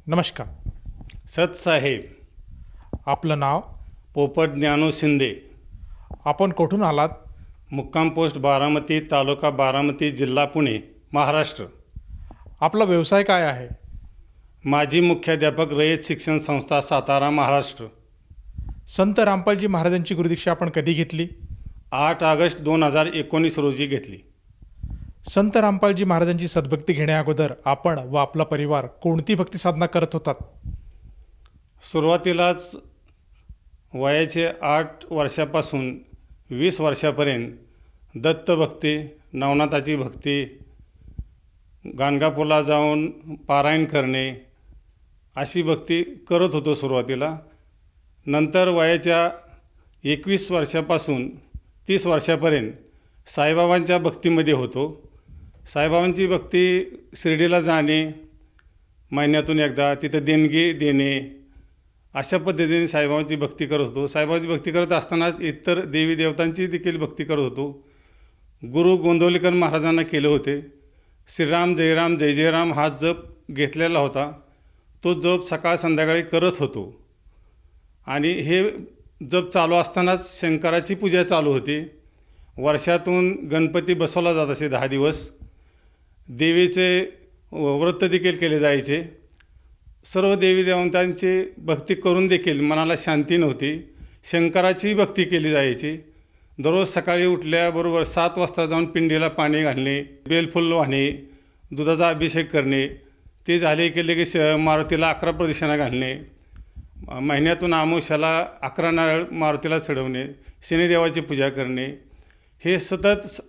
नमस्कार. सतसाहेब आपलं नाव? पोपट ज्ञानू शिंदे. आपण कुठून आलात? मुक्काम पोस्ट बारामती, तालुका बारामती, जिल्हा पुणे, महाराष्ट्र. आपला व्यवसाय काय आहे? माजी मुख्याध्यापक, रयत शिक्षण संस्था, सातारा, महाराष्ट्र. संत रामपालजी महाराजांची गुरुदीक्षा आपण कधी घेतली? 8 ऑगस्ट 2019 रोजी घेतली. संत रामपालजी महाराजांची सद्भक्ती घेण्याअगोदर आपण व आपला परिवार कोणती भक्ती साधना करत होतात? सुरुवातीलाच वयाचे 8 वर्षापासून 20 वर्षापर्यंत दत्तभक्ती, नवनाथाची भक्ती, गाणगापूरला जाऊन पारायण करणे अशी भक्ती करत होतो सुरुवातीला. नंतर वयाच्या 21 वर्षापासून 30 वर्षापर्यंत साईबाबांच्या भक्तीमध्ये होतो. साईबाबांची भक्ती शिर्डीला जाणे, महिन्यातून एकदा तिथं देणगी देणे, अशा पद्धतीने साईबाबांची भक्ती करत होतो. साईबाबांची भक्ती करत असतानाच इतर देवी देवतांची देखील भक्ती करत होतो. गुरु गोंदवलेकर महाराजांना केले होते. श्रीराम जयराम जय जयराम हा जप घेतलेला होता. तो जप सकाळ संध्याकाळी करत होतो. आणि हे जप चालू असतानाच शंकराची पूजा चालू होती. वर्षातून गणपती बसवला जात असे 10 दिवस. देवीचे व्रत देखील केले जायचे. सर्व देवी देवतांची भक्ती करून देखील मनाला शांती नव्हती. शंकराची भक्ती केली जायची. दररोज सकाळी उठल्याबरोबर 7 वाजता जाऊन पिंडीला पाणी घालणे, बेलफुल वाहणे, दुधाचा अभिषेक करणे, ते झाले की लगेच मारुतीला 11 प्रदक्षिणा घालणे, महिन्यातून अमावस्याला 11 नारळ मारुतीला चढवणे, शनिदेवाची पूजा करणे, हे सतत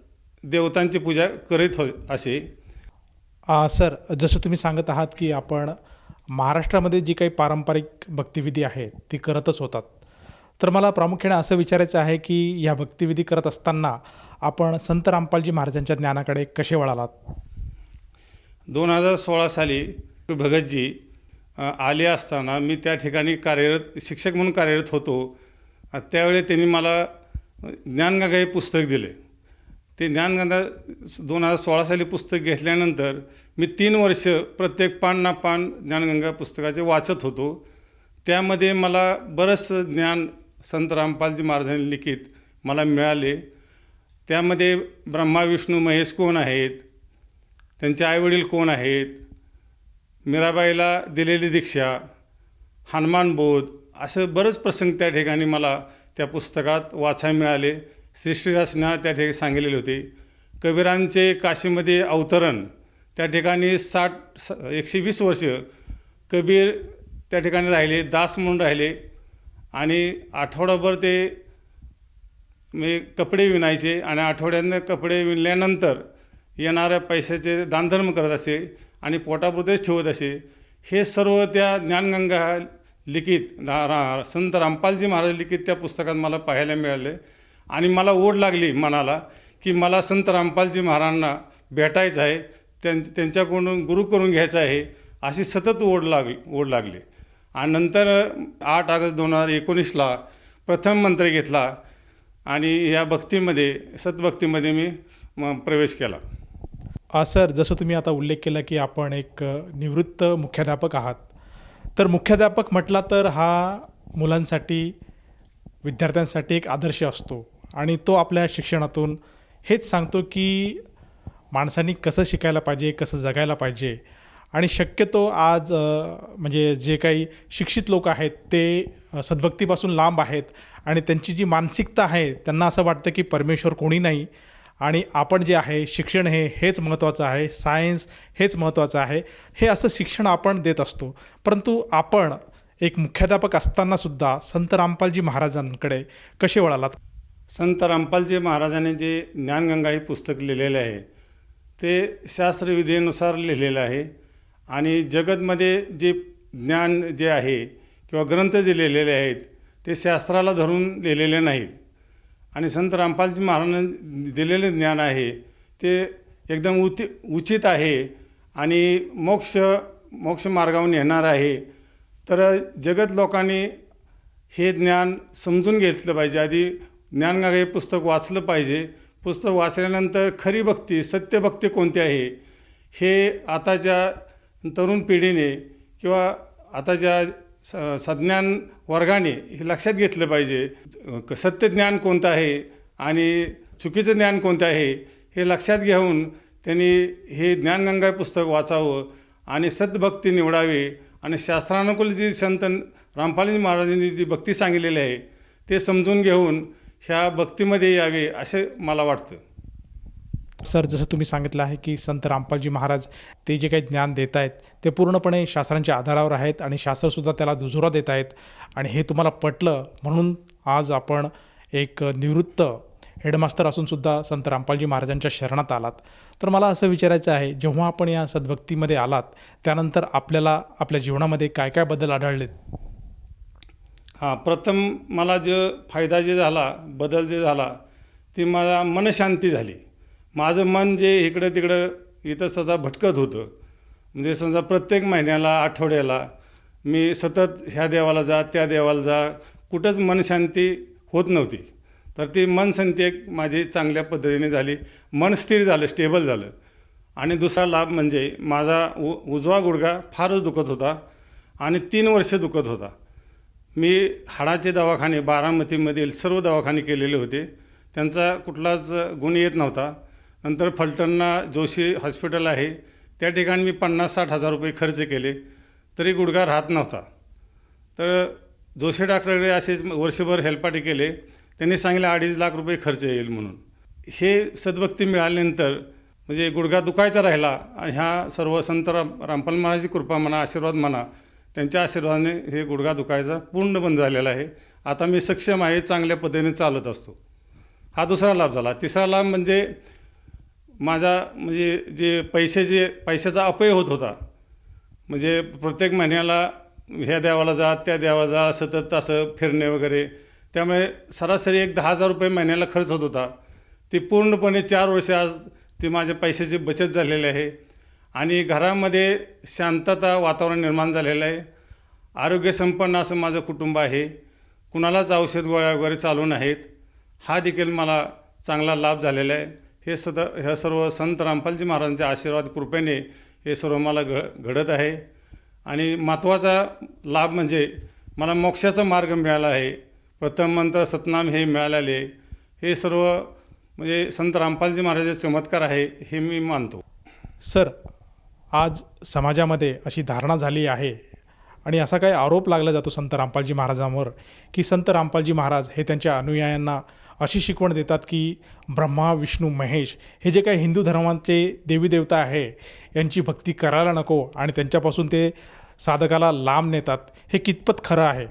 देवतांची पूजा करीत असे. सर, जसं तुम्ही सांगत आहात की आपण महाराष्ट्रामध्ये जी काही पारंपरिक भक्तिविधी आहेत ती करतच होतात. तर मला प्रामुख्याने असं विचारायचं आहे की ह्या भक्तिविधी करत असताना आपण संत रामपालजी महाराजांच्या ज्ञानाकडे कसे वळालात? 2016 साली भगतजी आले असताना मी त्या ठिकाणी शिक्षक म्हणून कार्यरत होतो. त्यावेळी त्यांनी मला ज्ञानगंगा हे पुस्तक दिले. ते ज्ञानगंगा 2016 साली पुस्तक घेतल्यानंतर मी 3 वर्ष प्रत्येक पान ना पान ज्ञानगंगा पुस्तकाचे वाचत होतो. त्यामध्ये मला बरंचसं ज्ञान संत रामपालजी महाराजांनी लिखित मला मिळाले. त्यामध्ये ब्रह्मा विष्णू महेश कोण आहेत, त्यांचे आईवडील कोण आहेत, मीराबाईला दिलेली दीक्षा, हनुमान बोध, असं बरंच प्रसंग त्या ठिकाणी मला त्या पुस्तकात वाचायला मिळाले. श्रीरासना त्या ठिकाणी सांगितलेले होते. कबीरांचे काशीमध्ये अवतरण, त्या ठिकाणी 120 वर्ष कबीर त्या ठिकाणी राहिले, दास म्हणून राहिले. आणि आठवडाभर ते कपडे विणायचे आणि आठवड्यानं कपडे विणल्यानंतर येणाऱ्या पैशाचे दानधर्म करत असे आणि पोटापुरतेच ठेवत असे. हे सर्व त्या ज्ञानगंगा लिखित संत रामपालजी महाराज लिखित त्या पुस्तकात मला पाहायला मिळाले. आणि मला ओढ लागली मनाला की मला संत रामपालजी महाराजांना भेटायचं आहे, त्यांच्याकडून गुरु करून घ्यायचं आहे, अशी सतत ओढ लागली. आणि नंतर 8 ऑगस्ट 2019ला प्रथम मंत्र घेतला आणि ह्या भक्तीमध्ये सतभक्तीमध्ये मी प्रवेश केला. सर, जसं तुम्ही आता उल्लेख केला की आपण एक निवृत्त मुख्याध्यापक आहात. तर मुख्याध्यापक म्हटला तर हा मुलांसाठी, विद्यार्थ्यांसाठी एक आदर्श असतो आणि तो आपल्या शिक्षणातून हेच सांगतो की माणसांनी कसं शिकायला पाहिजे, कसं जगायला पाहिजे. आणि शक्यतो आज म्हणजे जे काही शिक्षित लोक आहेत ते सद्भक्तीपासून लांब आहेत आणि त्यांची जी मानसिकता आहे त्यांना असं वाटतं की परमेश्वर कोणी नाही आणि आपण जे आहे शिक्षण हेच महत्त्वाचं आहे, सायन्स हेच महत्त्वाचं आहे, हे असं शिक्षण आपण देत असतो. परंतु आपण एक मुख्याध्यापक असतानासुद्धा संत रामपालजी महाराजांकडे कसे वळालात? संत रामपालजी महाराजांनी जे ज्ञानगंगा हे पुस्तक लिहिलेले आहे ते शास्त्रविधेनुसार लिहिलेलं आहे. आणि जगतमध्ये जे ज्ञान जे आहे किंवा ग्रंथ जे लिहिलेले आहेत ते शास्त्राला धरून लिहिलेले नाहीत. आणि संत रामपालजी महाराजांनी दिलेले ज्ञान आहे ते एकदम उचित आहे आणि मोक्ष मार्गावर नेणार आहे. तर जगत लोकांनी हे ज्ञान समजून घेतलं पाहिजे. आधी ज्ञानगंगा हे पुस्तक वाचलं पाहिजे. पुस्तक वाचल्यानंतर खरी भक्ती, सत्यभक्ती कोणती आहे हे आताच्या तरुण पिढीने किंवा आताच्या सज्ञान वर्गाने हे लक्षात घेतलं पाहिजे. सत्य ज्ञान कोणतं आहे आणि चुकीचं ज्ञान कोणतं आहे हे लक्षात घेऊन त्यांनी हे ज्ञानगंगा पुस्तक वाचावं आणि सद्भक्ती निवडावी आणि शास्त्रानुकूल जी संत रामपालजी महाराजांनी जी भक्ती सांगितलेली आहे ते समजून घेऊन ह्या भक्तीमध्ये यावे असे मला वाटतं. सर, जसं तुम्ही सांगितलं आहे की संत रामपालजी महाराज ते जे काही ज्ञान देत आहेत ते पूर्णपणे शास्त्रांच्या आधारावर आहेत आणि शास्त्रसुद्धा त्याला दुजोरा देत आहेत आणि हे तुम्हाला पटलं म्हणून आज आपण एक निवृत्त हेडमास्टर असूनसुद्धा संत रामपालजी महाराजांच्या शरणात आलात. तर मला असं विचारायचं आहे, जेव्हा आपण या सद्भक्तीमध्ये आलात त्यानंतर आपल्याला आपल्या जीवनामध्ये काय काय बदल आढळलेत? प्रथम मला फायदा झाला, बदल झाला ती मला मनशांती झाली. माझं मन जे इकडं तिकडं इथं सदा भटकत होतं, म्हणजे समजा प्रत्येक महिन्याला आठवड्याला मी सतत ह्या देवाला जा त्या देवाला जा, कुठंच मनशांती होत नव्हती. तर ती मनशांती एक माझी चांगल्या पद्धतीने झाली, मन स्थिर झालं, स्टेबल झालं. आणि दुसरा लाभ म्हणजे माझा उजवा गुडघा फारच दुखत होता आणि 3 वर्ष दुखत होता. मी हाडाचे दवाखाने बारामतीमधील सर्व दवाखाने केलेले होते, त्यांचा कुठलाच गुण येत नव्हता. नंतर फलटणला जोशी हॉस्पिटल आहे त्या ठिकाणी मी 50-60 हजार रुपये खर्च केले तरी गुडघा राहत नव्हता. तर जोशी डॉक्टरकडे असेच वर्षभर हेलपाटे केले, त्यांनी सांगितले 2.5 लाख रुपये खर्च येईल म्हणून. हे सद्भक्ती मिळाल्यानंतर म्हणजे गुडघा दुखायचा राहिला. ह्या सर्व संत रामपाल महाराजांची कृपा म्हणा, आशीर्वाद म्हणा, त्यांच्या आशीर्वादाने हे गुडघा दुखायचा पूर्ण बंद झालेला आहे. आता मी सक्षम आहे, चांगल्या पद्धतीने चालत असतो. हा दुसरा लाभ झाला. तिसरा लाभ म्हणजे माझा म्हणजे पैशाचा अपव्यय होत होता, म्हणजे प्रत्येक महिन्याला ह्या देवाला जा त्या देवाला जा सतत असं फिरणे वगैरे, त्यामुळे सरासरी एक 10,000 रुपये महिन्याला खर्च होत होता. ती पूर्णपणे 4 वर्ष आज ती माझ्या पैशाची बचत झालेली आहे आणि घरामध्ये शांतता वातावरण निर्माण झालेलं आहे. आरोग्यसंपन्न असं माझं कुटुंब आहे, कुणालाच औषध गोळ्या वगैरे चालू नाहीत. हा देखील मला चांगला लाभ झालेला आहे. हे सर्व संत रामपालजी महाराजांच्या आशीर्वाद कृपेने हे सर्व मला घडत आहे. आणि महत्त्वाचा लाभ म्हणजे मला मोक्षाचा मार्ग मिळाला आहे. प्रथम मंत्र सतनाम हे मिळालेले, हे सर्व म्हणजे संत रामपालजी महाराजांचे चमत्कार आहे हे मी मानतो. सर, आज समाजामध्ये अशी धारणा झाली आहे आणि असा काही आरोप लागला जातो संत रामपालजी महाराजांवर की संत रामपालजी महाराज हे त्यांच्या अनुयायांना अशी शिकवण देतात की ब्रह्मा विष्णू महेश हे जे काही हिंदू धर्माचे देवी देवता आहे यांची भक्ती करायला नको आणि त्यांच्यापासून ते साधकाला लांब नेतात. हे कितपत खरं आहे?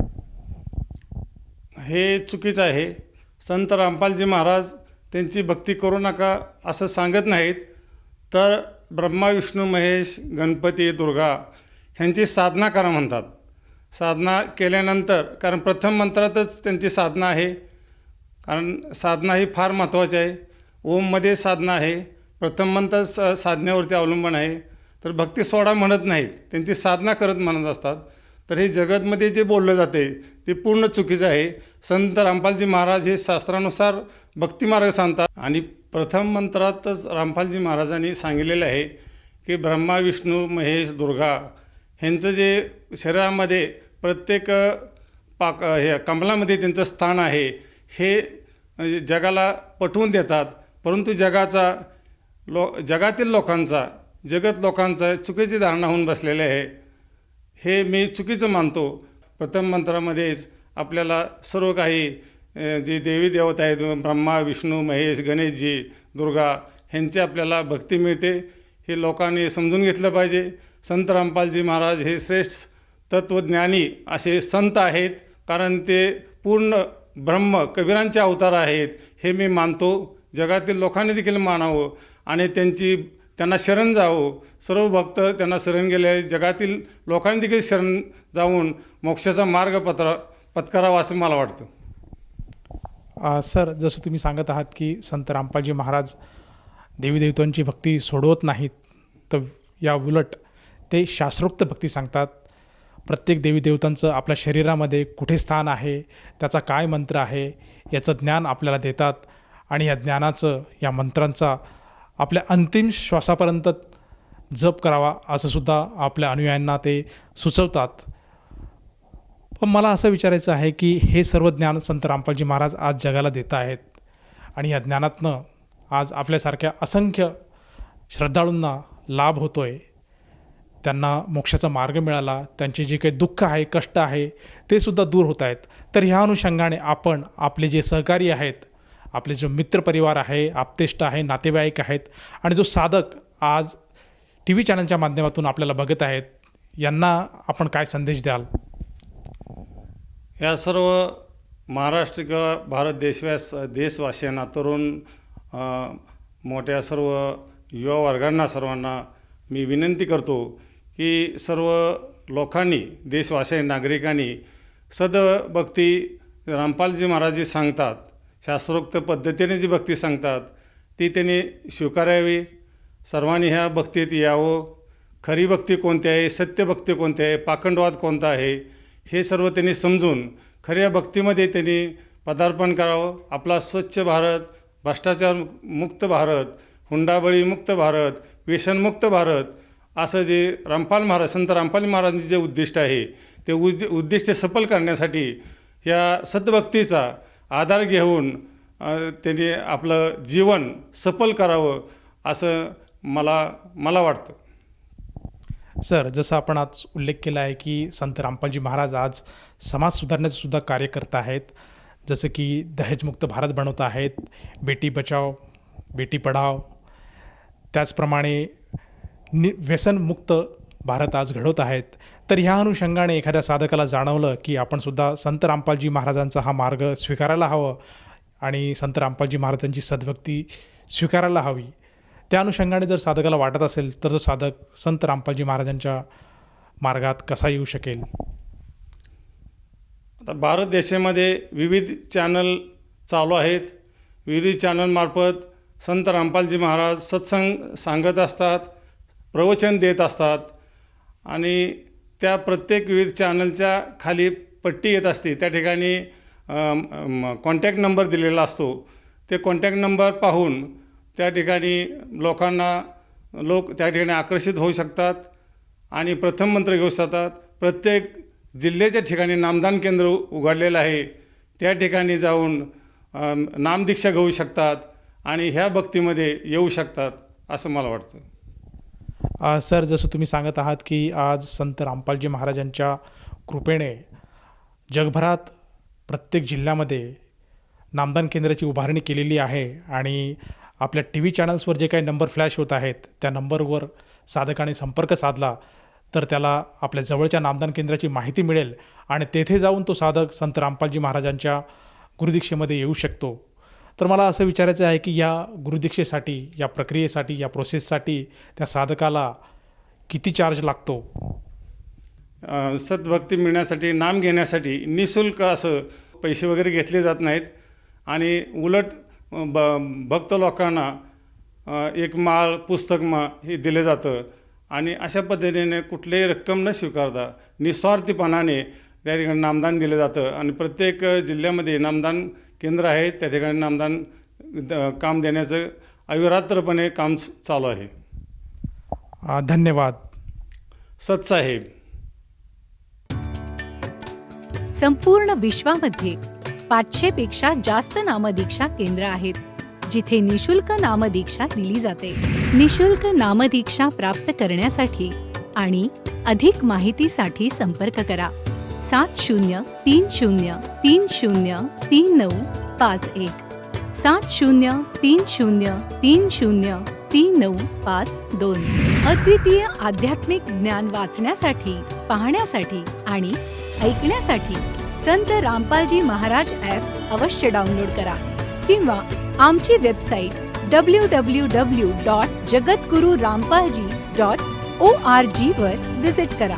हे चुकीचं आहे. संत रामपालजी महाराज त्यांची भक्ती करू नका असं सांगत नाहीत, तर ब्रह्मा विष्णू महेश गणपती दुर्गा ह्यांची साधना करा म्हणतात. साधना केल्यानंतर, कारण प्रथम मंत्रातच त्यांची साधना आहे, कारण साधना ही फार महत्त्वाची आहे. ओममध्ये साधना आहे, प्रथम मंत्र साधनेवरती अवलंबून आहे. तर भक्ती सोडा म्हणत नाहीत, त्यांची साधना करत म्हणत असतात. तर हे जगतमध्ये जे बोललं जाते ते पूर्ण चुकीचं आहे. संत रामपालजी महाराज हे शास्त्रानुसार भक्तिमार्ग सांगतात आणि प्रथम मंत्रातच रामपालजी महाराजांनी सांगितलेलं आहे की ब्रह्मा विष्णू महेश दुर्गा ह्यांचं जे शरीरामध्ये प्रत्येक हे कमलामध्ये त्यांचं स्थान आहे हे जगाला पटवून देतात. परंतु जगातील लोकांचा जगत लोकांचा चुकीची धारणा होऊन बसलेले आहे. हे मी चुकीचं मानतो. प्रथम मंत्रामध्येच आपल्याला सर्व काही जे देवी देवता आहेत ब्रह्मा विष्णू महेश गणेशजी दुर्गा ह्यांची आपल्याला भक्ती मिळते. हे लोकांनी समजून घेतलं पाहिजे. संत रामपालजी महाराज हे श्रेष्ठ तत्त्वज्ञानी असे संत आहेत, कारण ते पूर्ण ब्रह्म कबीरांचे अवतार आहेत हे मी मानतो. जगातील लोकांनी देखील मानावं आणि त्यांना शरण जावं. सर्व भक्त त्यांना शरण गेले, जगातील लोकांनी देखील शरण जाऊन मोक्षाचा मार्ग पत्करावा असं मला वाटतं. सर, जसं तुम्ही सांगत आहात की संत रामपालजी महाराज देवी देवतांची भक्ती सोडवत नाहीत, तर या उलट ते शास्त्रोक्त भक्ती सांगतात. प्रत्येक देवी देवतांचं आपल्या शरीरामध्ये कुठे स्थान आहे, त्याचा काय मंत्र आहे याचं ज्ञान आपल्याला देतात आणि या ज्ञानाचं, या मंत्रांचा आपल्या अंतिम श्वासापर्यंत जप करावा असं सुद्धा आपल्या अनुयायांना ते सुचवतात. पण मला असं विचारायचं आहे की हे सर्व ज्ञान संत रामपालजी महाराज आज जगाला देत आहेत आणि या ज्ञानातनं आज आपल्यासारख्या असंख्य श्रद्धाळूंना लाभ होतो आहे, त्यांना मोक्षाचा मार्ग मिळाला, त्यांचे जे काही दुःख आहे, कष्ट आहे ते सुद्धा दूर होत आहेत. तर ह्या अनुषंगाने आपण आपले जे सहकारी आहेत, आपले जो मित्रपरिवार आहे, आप्तेष्ट आहे, नातेवाईक आहेत आणि जो साधक आज टी व्ही चॅनलच्या माध्यमातून आपल्याला बघत आहेत, यांना आपण काय संदेश द्याल? या सर्व महाराष्ट्र किंवा भारत देशवासियांना, तरुण मोठ्या सर्व युवा वर्गांना सर्वांना मी विनंती करतो की सर्व लोकांनी, देशवासी नागरिकांनी सद्भक्ती रामपालजी महाराज जी सांगतात, शास्त्रोक्त पद्धतीने जी भक्ती सांगतात ती त्यांनी स्वीकारावी. सर्वांनी ह्या भक्तीत यावं. खरी भक्ती कोणती आहे, सत्य भक्ती कोणती आहे, पाखंडवाद कोणता आहे, हे सर्व त्यांनी समजून खऱ्या भक्तीमध्ये त्यांनी पदार्पण करावं. आपला स्वच्छ भारत, भ्रष्टाचार मुक्त भारत, हुंडाबळी मुक्त भारत, व्यसनमुक्त भारत असं जे संत रामपाल महाराजांचे जे उद्दिष्ट आहे ते उद्दिष्ट सफल करण्यासाठी या सद्भक्तीचा आधार घेऊन त्यांनी आपलं जीवन सफल करावं असं मला वाटतं. सर, जसं आपण आज उल्लेख केला आहे की संत रामपालजी महाराज आज समाज सुधारण्याचं सुद्धा कार्य करत आहेत. जसं की दहेजमुक्त भारत बनवत आहेत, बेटी बचाव बेटी पढाव, त्याचप्रमाणे व्यसनमुक्त भारत आज घडवत आहेत. तर ह्या अनुषंगाने एखाद्या साधकाला जाणवलं की आपण सुद्धा संत रामपालजी महाराजांचा हा मार्ग स्वीकारायला हवं आणि संत रामपालजी महाराजांची सद्भक्ती स्वीकारायला हवी, त्या अनुषंगाने जर साधकाला वाटत असेल तर तो साधक संत रामपालजी महाराजांच्या मार्गात कसा येऊ शकेल? आता भारत देशामध्ये विविध चॅनल चालू आहेत. विविध चॅनलमार्फत संत रामपालजी महाराज सत्संग सांगत असतात, प्रवचन देत असतात आणि त्या प्रत्येक विविध चॅनलच्या खाली पट्टी येत असते. त्या ठिकाणी कॉन्टॅक्ट नंबर दिलेला असतो. ते कॉन्टॅक्ट नंबर पाहून त्या ठिकाणी लोक त्या ठिकाणी आकर्षित होऊ शकतात आणि प्रथम मंत्र घेऊ शकतात. प्रत्येक जिल्ह्याच्या ठिकाणी नामदान केंद्र उघडलेलं आहे. त्या ठिकाणी जाऊन नामदीक्षा घेऊ शकतात आणि ह्या भक्तीमध्ये येऊ शकतात असं मला वाटतं. सर, जसं तुम्ही सांगत आहात की आज संत रामपालजी महाराजांच्या कृपेने जगभरात प्रत्येक जिल्ह्यामध्ये नामदान केंद्राची उभारणी केलेली आहे आणि आपल्या टी व्ही चॅनल्सवर जे काही नंबर फ्लॅश होत आहेत त्या नंबरवर साधकाने संपर्क साधला तर त्याला आपल्या जवळच्या नामदान केंद्राची माहिती मिळेल आणि तेथे जाऊन तो साधक संत रामपालजी महाराजांच्या गुरुदीक्षेमध्ये येऊ शकतो. तर मला असं विचारायचं आहे की या गुरुदीक्षेसाठी, या प्रक्रियेसाठी, या प्रोसेससाठी त्या साधकाला किती चार्ज लागतो? सद्भक्ती मिळण्यासाठी, नाम घेण्यासाठी निःशुल्क असं पैसे वगैरे घेतले जात नाहीत आणि उलट भक्त लोकांना एक माळ, पुस्तक हे दिले जातं आणि अशा पद्धतीने कुठलीही रक्कम न स्वीकारता निस्वार्थीपणाने त्या ठिकाणी नामदान दिलं जातं आणि प्रत्येक जिल्ह्यामध्ये नामदान केंद्र आहे. त्या ठिकाणी नामदान काम देण्याचं अविरात्रपणे काम चालू आहे. धन्यवाद. सतसाहेब. संपूर्ण विश्वामध्ये 500 पेक्षा जास्त नामदीक्षा केंद्र आहेत जिथे निशुल्क नामदीक्षा दिली जाते. निशुल्क नामदीक्षा प्राप्त करण्यासाठी आणि अधिक माहितीसाठी संपर्क करा 7030303951 7030303952. अद्वितीय आध्यात्मिक ज्ञान वाचण्यासाठी, पाहण्यासाठी आणि ऐकण्यासाठी संत रामपालजी महाराज ॲप अवश्य डाउनलोड करा किंवा आमची वेबसाईट www.jagatgururampalji.org वर विजिट करा.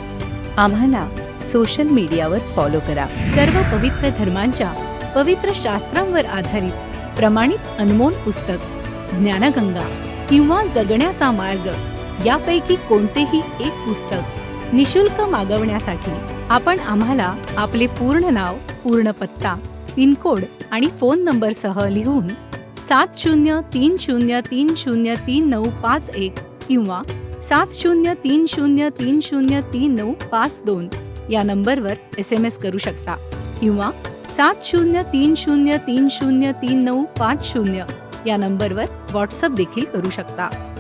आम्हाला सोशल मीडियावर फॉलो करा. सर्व पवित्र धर्मांच्या पवित्र शास्त्रांवर आधारित प्रमाणित अनमोल पुस्तक ज्ञानगंगा किंवा जगण्याचा मार्ग यापैकी कोणतेही एक पुस्तक निशुल्क मागवण्यासाठी आपण आम्हाला आपले पूर्ण नाव, पूर्ण पत्ता, पिनकोड आणि फोन नंबरसह लिहून 7030303951 किंवा 7030303952 या नंबरवर SMS करू शकता किंवा 7030303950 या नंबरवर व्हॉट्सअप देखील करू शकता.